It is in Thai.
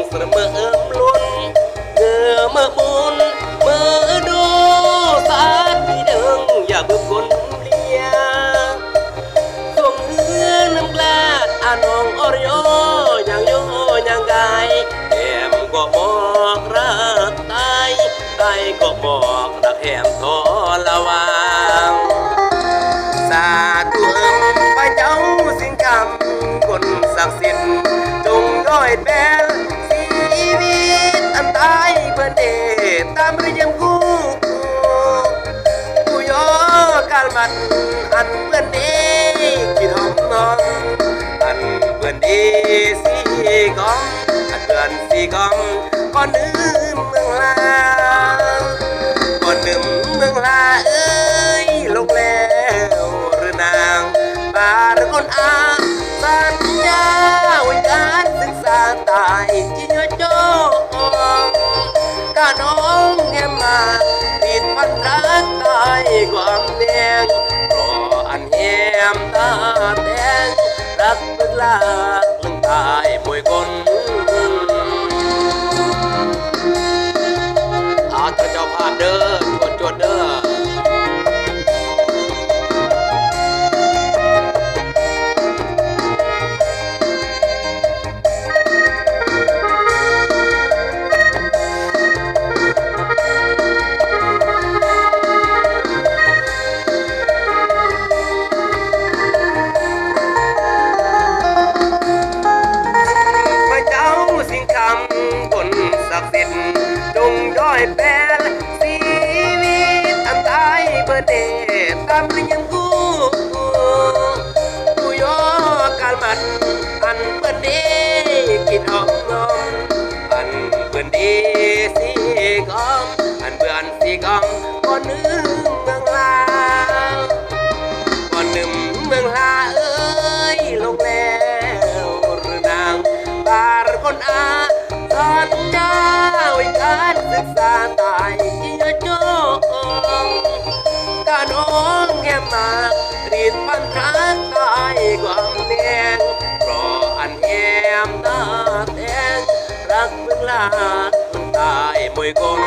เสมอล้นเมื่อบุญเมื่อดูสาดีเดิงอย่าบึ้มคนเลียส่งเฮือน้ำกลาอาน้องอรยอย่างโยอย่างกายแหมก็บอกรักตายตายก็บอกรักแหมทอละวางสาธุพระเจ้าสิ้นคำคนศักดิ์สิทธิ์จงย้อยแปลชีวิตอันตายเพื่อนเดชตามเรียมกู้ผู้ย่อการมันอันเพื่อนดีคิดหอมนองอันเพื่อนดีสีกองอันเพื่อนสีกองก่อนลืมเมืองลาก่อนลืมเมืองลาเอ้ยลงแล้วหรือนางบาหรือคนอาสัญญาไว้การศึกษาตายที่เนื้อโจกาน้องแงมมาติดพันรักตายความแดงรออันแหมตาแดงรักเป็นลาลึงตายมวยคนเอาเธอเจ้าผ่านเด้อจดเด้อจงย้อยแปลชีวิตอันตายเพื่อเดชตามเรียมกู้ผู้ย่อการมันอันเพื่อนดีกินหอมนอมอันเพื่อนดีสีกอมอันเพื่อนสีกอมก่อนนึงเมืองลาก่อนหนึ่งเมืองลาเอ้ยลงแล้วหรือนางบาหรือคนอาสัญญาไว้การศึกษาตายที่จะโจงกาน้องแง่มารีดพันรักตายความแดงเพราะอันแหมตาแดงรักเพิ่งลาตายมวยกง